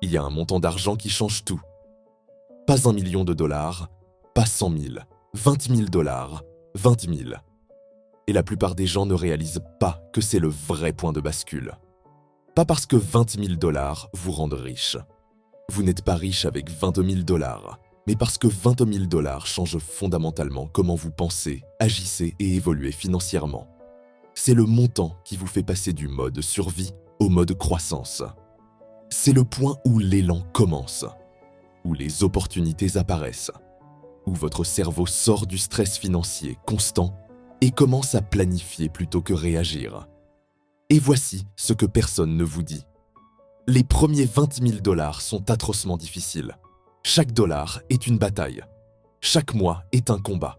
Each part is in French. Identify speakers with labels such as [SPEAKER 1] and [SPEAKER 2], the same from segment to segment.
[SPEAKER 1] Il y a un montant d'argent qui change tout. Pas 1 million de dollars, pas 100 000, 20 000 dollars, 20 000. Et la plupart des gens ne réalisent pas que c'est le vrai point de bascule. Pas parce que 20 000 dollars vous rendent riche. Vous n'êtes pas riche avec 22 000 dollars, mais parce que 22 000 dollars changent fondamentalement comment vous pensez, agissez et évoluez financièrement. C'est le montant qui vous fait passer du mode survie au mode croissance. C'est le point où l'élan commence, où les opportunités apparaissent, où votre cerveau sort du stress financier constant et commence à planifier plutôt que réagir. Et voici ce que personne ne vous dit. Les premiers 20 000 dollars sont atrocement difficiles. Chaque dollar est une bataille. Chaque mois est un combat.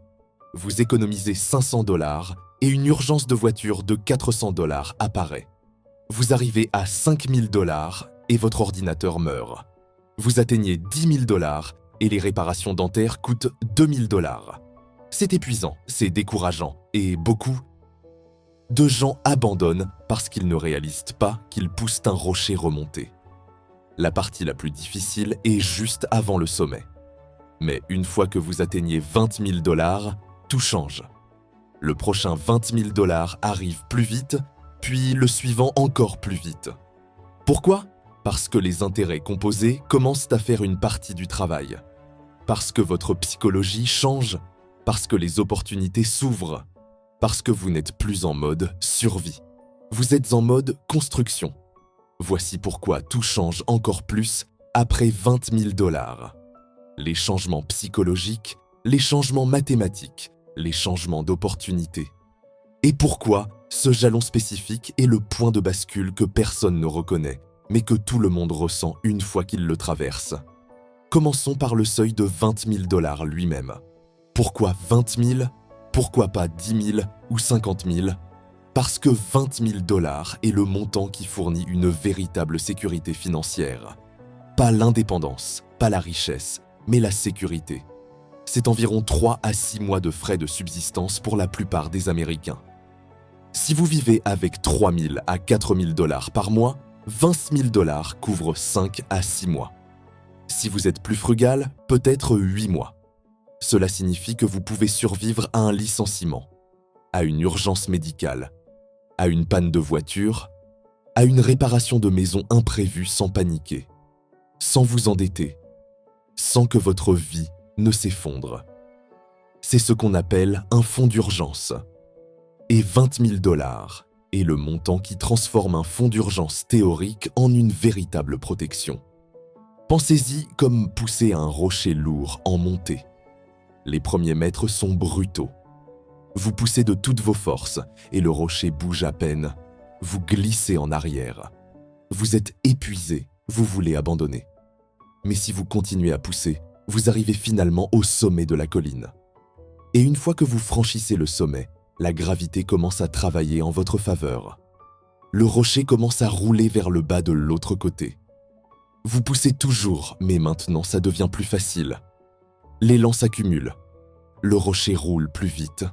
[SPEAKER 1] Vous économisez 500 dollars et une urgence de voiture de 400 dollars apparaît. Vous arrivez à 5 000 dollars et votre ordinateur meurt. Vous atteignez 10 000 dollars et les réparations dentaires coûtent 2 000 dollars. C'est épuisant, c'est décourageant et beaucoup de gens abandonnent parce qu'ils ne réalisent pas qu'ils poussent un rocher remonté. La partie la plus difficile est juste avant le sommet. Mais une fois que vous atteignez 20 000 dollars, tout change. Le prochain 20 000 dollars arrive plus vite, puis le suivant encore plus vite. Pourquoi ? Parce que les intérêts composés commencent à faire une partie du travail. Parce que votre psychologie change, parce que les opportunités s'ouvrent, parce que vous n'êtes plus en mode survie. Vous êtes en mode construction. Voici pourquoi tout change encore plus après 20 000 dollars. Les changements psychologiques, les changements mathématiques, les changements d'opportunités. Et pourquoi ce jalon spécifique est le point de bascule que personne ne reconnaît, mais que tout le monde ressent une fois qu'il le traverse. Commençons par le seuil de 20 000 dollars lui-même. Pourquoi 20 000 ? Pourquoi pas 10 000 ou 50 000 ? Parce que 20 000 dollars est le montant qui fournit une véritable sécurité financière. Pas l'indépendance, pas la richesse, mais la sécurité. C'est environ 3 à 6 mois de frais de subsistance pour la plupart des Américains. Si vous vivez avec 3 000 à 4 000 dollars par mois, 20 000 dollars couvrent 5 à 6 mois. Si vous êtes plus frugal, peut-être 8 mois. Cela signifie que vous pouvez survivre à un licenciement, à une urgence médicale, à une panne de voiture, à une réparation de maison imprévue sans paniquer, sans vous endetter, sans que votre vie ne s'effondre. C'est ce qu'on appelle un fonds d'urgence. Et 20 000 dollars est le montant qui transforme un fonds d'urgence théorique en une véritable protection. Pensez-y comme pousser un rocher lourd en montée. Les premiers mètres sont brutaux. Vous poussez de toutes vos forces et le rocher bouge à peine. Vous glissez en arrière. Vous êtes épuisé, vous voulez abandonner. Mais si vous continuez à pousser, vous arrivez finalement au sommet de la colline. Et une fois que vous franchissez le sommet, la gravité commence à travailler en votre faveur. Le rocher commence à rouler vers le bas de l'autre côté. Vous poussez toujours, mais maintenant ça devient plus facile. L'élan s'accumule. Le rocher roule plus vite.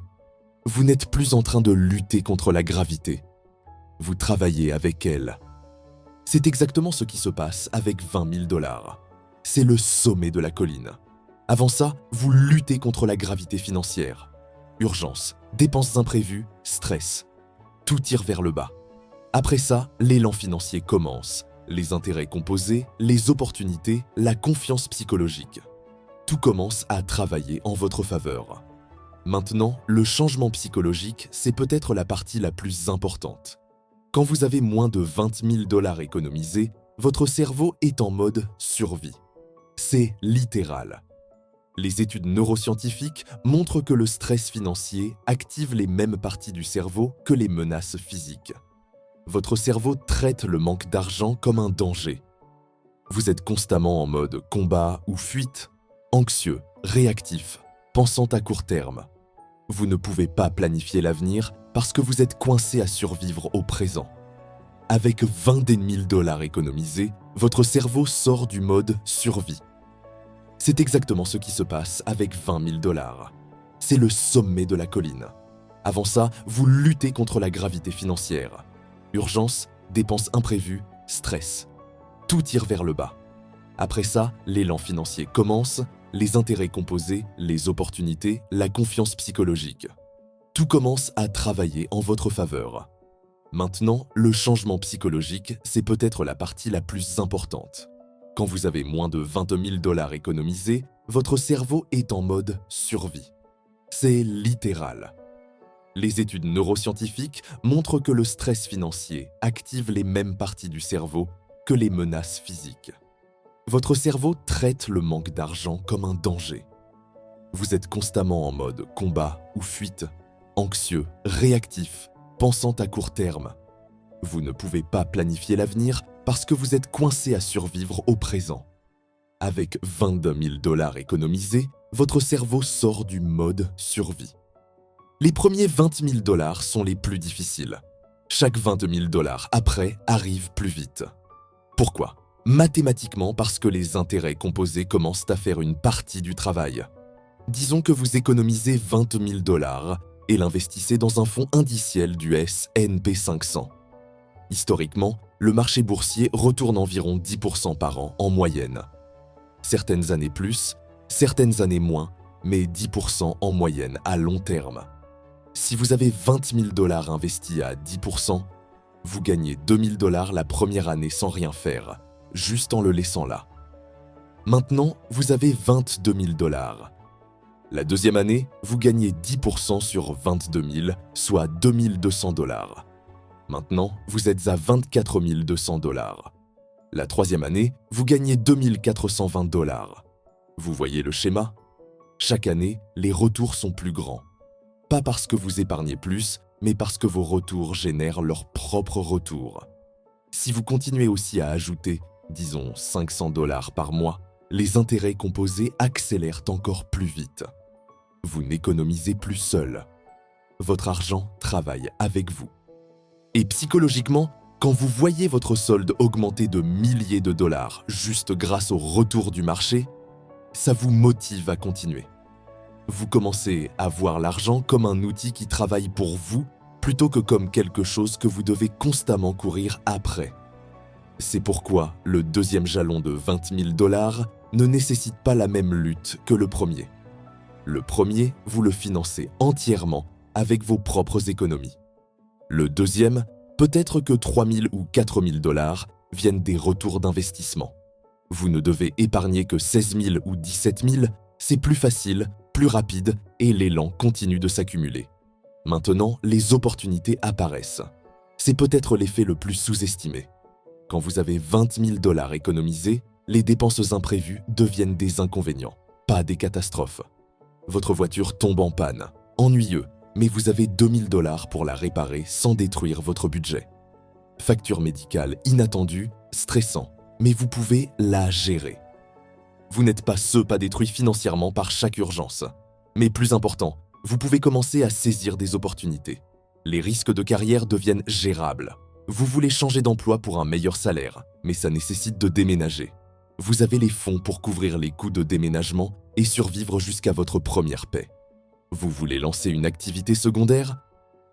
[SPEAKER 1] Vous n'êtes plus en train de lutter contre la gravité. Vous travaillez avec elle. C'est exactement ce qui se passe avec 20 000 dollars. C'est le sommet de la colline. Avant ça, vous luttez contre la gravité financière. Urgence, dépenses imprévues, stress. Tout tire vers le bas. Après ça, l'élan financier commence. Les intérêts composés, les opportunités, la confiance psychologique. Tout commence à travailler en votre faveur. Maintenant, le changement psychologique, c'est peut-être la partie la plus importante. Quand vous avez moins de 20 000 dollars économisés, votre cerveau est en mode survie. C'est littéral. Les études neuroscientifiques montrent que le stress financier active les mêmes parties du cerveau que les menaces physiques. Votre cerveau traite le manque d'argent comme un danger. Vous êtes constamment en mode combat ou fuite, anxieux, réactif, pensant à court terme. Vous ne pouvez pas planifier l'avenir parce que vous êtes coincé à survivre au présent. Avec 20 000 dollars économisés, votre cerveau sort du mode survie. C'est exactement ce qui se passe avec 20 000 dollars. C'est le sommet de la colline. Avant ça, vous luttez contre la gravité financière. Urgence, dépenses imprévues, stress. Tout tire vers le bas. Après ça, l'élan financier commence, les intérêts composés, les opportunités, la confiance psychologique. Tout commence à travailler en votre faveur. Maintenant, le changement psychologique, c'est peut-être la partie la plus importante. Quand vous avez moins de 20 000 $ économisés, votre cerveau est en mode survie. C'est littéral. Les études neuroscientifiques montrent que le stress financier active les mêmes parties du cerveau que les menaces physiques. Votre cerveau traite le manque d'argent comme un danger. Vous êtes constamment en mode combat ou fuite, anxieux, réactif, pensant à court terme. Vous ne pouvez pas planifier l'avenir parce que vous êtes coincé à survivre au présent. Avec 22 000 $ économisés, votre cerveau sort du mode survie. Les premiers 20 000 $ sont les plus difficiles. Chaque 20 000 $ après arrive plus vite. Pourquoi ? Mathématiquement parce que les intérêts composés commencent à faire une partie du travail. Disons que vous économisez 20 000 $ et l'investissez dans un fonds indiciel du S&P 500. Historiquement, le marché boursier retourne environ 10% par an en moyenne. Certaines années plus, certaines années moins, mais 10% en moyenne à long terme. Si vous avez 20 000 $ investis à 10%, vous gagnez 2 000 $ la première année sans rien faire, juste en le laissant là. Maintenant, vous avez 22 000 $. La deuxième année, vous gagnez 10% sur 22 000, soit 2 200 $. Maintenant, vous êtes à 24 200 $. La troisième année, vous gagnez 2 420 $. Vous voyez le schéma ? Chaque année, les retours sont plus grands. Pas parce que vous épargnez plus, mais parce que vos retours génèrent leur propre retour. Si vous continuez aussi à ajouter, disons 500 $ par mois, les intérêts composés accélèrent encore plus vite. Vous n'économisez plus seul. Votre argent travaille avec vous. Et psychologiquement, quand vous voyez votre solde augmenter de milliers de dollars juste grâce au retour du marché, ça vous motive à continuer. Vous commencez à voir l'argent comme un outil qui travaille pour vous plutôt que comme quelque chose que vous devez constamment courir après. C'est pourquoi le deuxième jalon de 20 000 $ ne nécessite pas la même lutte que le premier. Le premier, vous le financez entièrement avec vos propres économies. Le deuxième, peut-être que 3 000 ou 4 000 $ viennent des retours d'investissement. Vous ne devez épargner que 16 000 ou 17 000, c'est plus facile, plus rapide et l'élan continue de s'accumuler. Maintenant, les opportunités apparaissent. C'est peut-être l'effet le plus sous-estimé. Quand vous avez 20 000 $ économisés, les dépenses imprévues deviennent des inconvénients, pas des catastrophes. Votre voiture tombe en panne, ennuyeux, mais vous avez 2 000 $ pour la réparer sans détruire votre budget. Facture médicale inattendue, stressant, mais vous pouvez la gérer. Vous n'êtes pas pas détruit financièrement par chaque urgence. Mais plus important, vous pouvez commencer à saisir des opportunités. Les risques de carrière deviennent gérables. Vous voulez changer d'emploi pour un meilleur salaire, mais ça nécessite de déménager. Vous avez les fonds pour couvrir les coûts de déménagement et survivre jusqu'à votre première paie. Vous voulez lancer une activité secondaire ?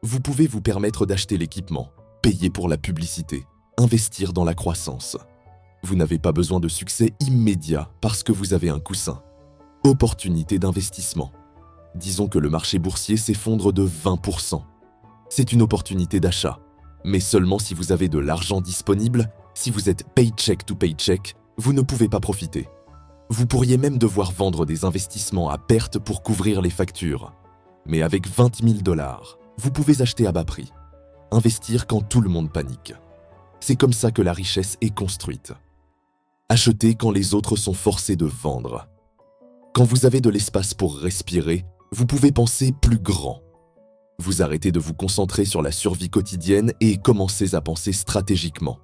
[SPEAKER 1] Vous pouvez vous permettre d'acheter l'équipement, payer pour la publicité, investir dans la croissance. Vous n'avez pas besoin de succès immédiat parce que vous avez un coussin. Opportunité d'investissement. Disons que le marché boursier s'effondre de 20%. C'est une opportunité d'achat, mais seulement si vous avez de l'argent disponible. Si vous êtes paycheck to paycheck, vous ne pouvez pas profiter. Vous pourriez même devoir vendre des investissements à perte pour couvrir les factures. Mais avec 20 000 $, vous pouvez acheter à bas prix. Investir quand tout le monde panique. C'est comme ça que la richesse est construite. Achetez quand les autres sont forcés de vendre. Quand vous avez de l'espace pour respirer, vous pouvez penser plus grand. Vous arrêtez de vous concentrer sur la survie quotidienne et commencez à penser stratégiquement.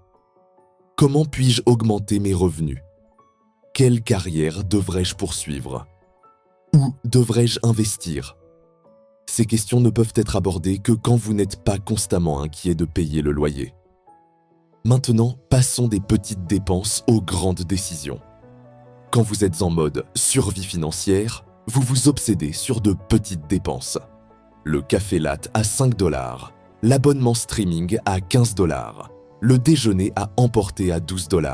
[SPEAKER 1] Comment puis-je augmenter mes revenus ? Quelle carrière devrais-je poursuivre ? Où devrais-je investir ? Ces questions ne peuvent être abordées que quand vous n'êtes pas constamment inquiet de payer le loyer. Maintenant, passons des petites dépenses aux grandes décisions. Quand vous êtes en mode survie financière, vous vous obsédez sur de petites dépenses. Le café latte à 5 $, l'abonnement streaming à 15 $, le déjeuner à emporter à 12 $.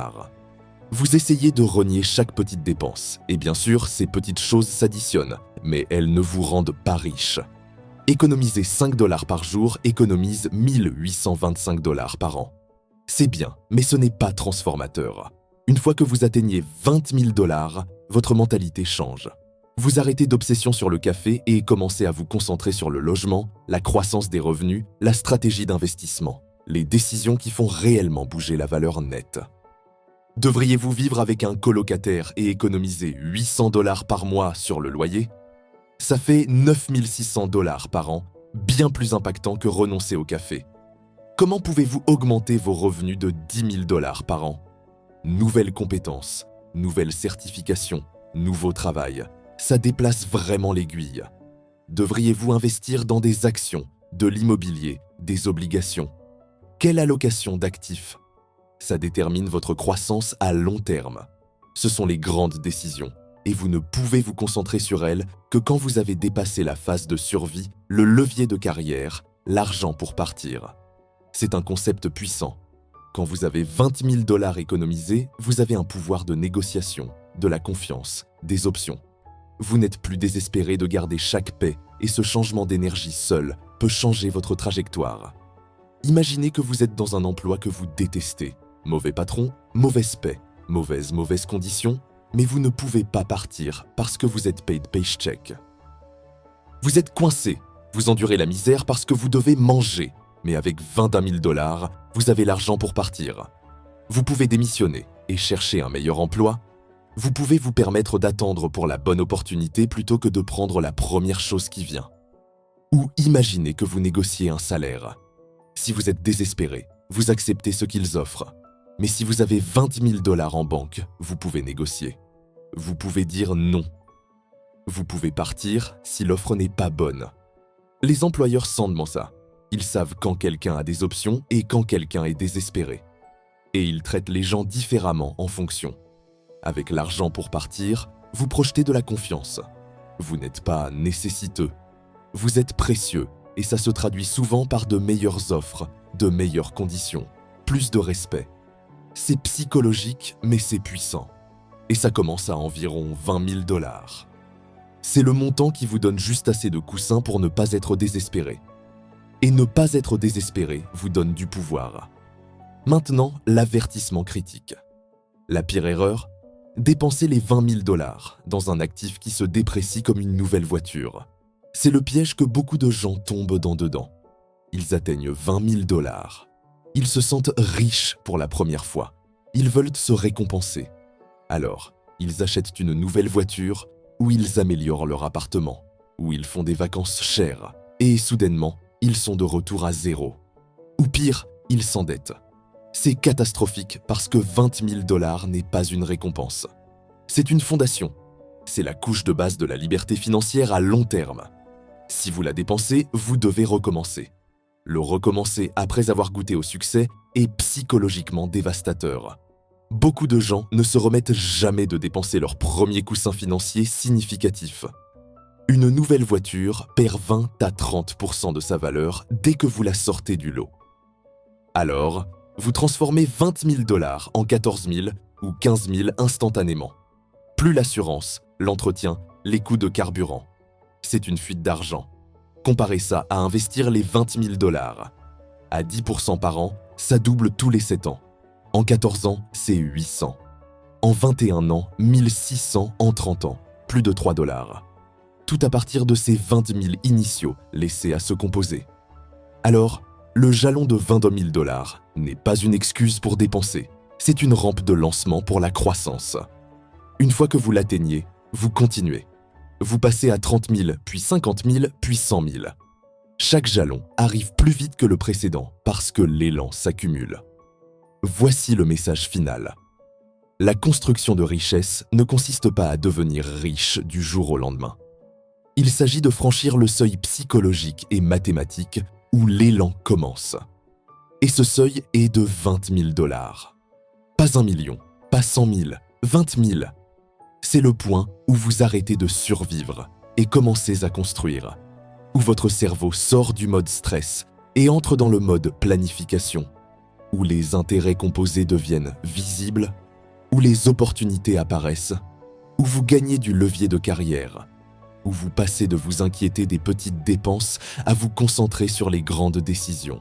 [SPEAKER 1] Vous essayez de renier chaque petite dépense, et bien sûr, ces petites choses s'additionnent, mais elles ne vous rendent pas riche. Économiser 5 $ par jour économise 1825 $ par an. C'est bien, mais ce n'est pas transformateur. Une fois que vous atteignez 20 000 $, votre mentalité change. Vous arrêtez d'obsession sur le café et commencez à vous concentrer sur le logement, la croissance des revenus, la stratégie d'investissement, les décisions qui font réellement bouger la valeur nette. Devriez-vous vivre avec un colocataire et économiser 800 $ par mois sur le loyer? Ça fait 9 600 $ par an, bien plus impactant que renoncer au café. Comment pouvez-vous augmenter vos revenus de 10 000 $ par an? Nouvelles compétences, nouvelles certifications, nouveau travail, ça déplace vraiment l'aiguille. Devriez-vous investir dans des actions, de l'immobilier, des obligations? Quelle allocation d'actifs? Ça détermine votre croissance à long terme. Ce sont les grandes décisions, et vous ne pouvez vous concentrer sur elles que quand vous avez dépassé la phase de survie, le levier de carrière, l'argent pour partir. C'est un concept puissant. Quand vous avez 20 000 $ économisés, vous avez un pouvoir de négociation, de la confiance, des options. Vous n'êtes plus désespéré de garder chaque paie et ce changement d'énergie seul peut changer votre trajectoire. Imaginez que vous êtes dans un emploi que vous détestez. Mauvais patron, mauvaise paie, mauvaises conditions, mais vous ne pouvez pas partir parce que vous êtes paid paycheck. Vous êtes coincé, vous endurez la misère parce que vous devez manger, mais avec 21 000 $, vous avez l'argent pour partir. Vous pouvez démissionner et chercher un meilleur emploi. Vous pouvez vous permettre d'attendre pour la bonne opportunité plutôt que de prendre la première chose qui vient. Ou imaginez que vous négociez un salaire. Si vous êtes désespéré, vous acceptez ce qu'ils offrent. Mais si vous avez 20 000 $ en banque, vous pouvez négocier. Vous pouvez dire non. Vous pouvez partir si l'offre n'est pas bonne. Les employeurs sentent ça. Ils savent quand quelqu'un a des options et quand quelqu'un est désespéré. Et ils traitent les gens différemment en fonction. Avec l'argent pour partir, vous projetez de la confiance. Vous n'êtes pas nécessiteux. Vous êtes précieux et ça se traduit souvent par de meilleures offres, de meilleures conditions, plus de respect. C'est psychologique, mais c'est puissant. Et ça commence à environ 20 000 $. C'est le montant qui vous donne juste assez de coussins pour ne pas être désespéré. Et ne pas être désespéré vous donne du pouvoir. Maintenant, l'avertissement critique. La pire erreur, dépenser les 20 000 $ dans un actif qui se déprécie comme une nouvelle voiture. C'est le piège que beaucoup de gens tombent dedans. Ils atteignent 20 000 $. Ils se sentent riches pour la première fois. Ils veulent se récompenser. Alors, ils achètent une nouvelle voiture ou ils améliorent leur appartement, ou ils font des vacances chères et soudainement, ils sont de retour à zéro. Ou pire, ils s'endettent. C'est catastrophique parce que 20 000 $ n'est pas une récompense. C'est une fondation. C'est la couche de base de la liberté financière à long terme. Si vous la dépensez, vous devez recommencer. Le recommencer après avoir goûté au succès est psychologiquement dévastateur. Beaucoup de gens ne se remettent jamais de dépenser leur premier coussin financier significatif. Une nouvelle voiture perd 20 à 30% de sa valeur dès que vous la sortez du lot. Alors, vous transformez 20 000 $ en 14 000 ou 15 000 instantanément. Plus l'assurance, l'entretien, les coûts de carburant. C'est une fuite d'argent. Comparez ça à investir les 20 000 $. À 10% par an, ça double tous les 7 ans. En 14 ans, c'est 800. En 21 ans, 1600 en 30 ans, plus de 3 $. Tout à partir de ces 20 000 initiaux laissés à se composer. Alors, le jalon de 22 000 $ n'est pas une excuse pour dépenser, c'est une rampe de lancement pour la croissance. Une fois que vous l'atteignez, vous continuez. Vous passez à 30 000, puis 50 000, puis 100 000. Chaque jalon arrive plus vite que le précédent parce que l'élan s'accumule. Voici le message final. La construction de richesse ne consiste pas à devenir riche du jour au lendemain. Il s'agit de franchir le seuil psychologique et mathématique où l'élan commence. Et ce seuil est de 20 000 $. Pas 1 million, pas 100 000, 20 000. C'est le point où vous arrêtez de survivre et commencez à construire, où votre cerveau sort du mode stress et entre dans le mode planification, où les intérêts composés deviennent visibles, où les opportunités apparaissent, où vous gagnez du levier de carrière, où vous passez de vous inquiéter des petites dépenses à vous concentrer sur les grandes décisions.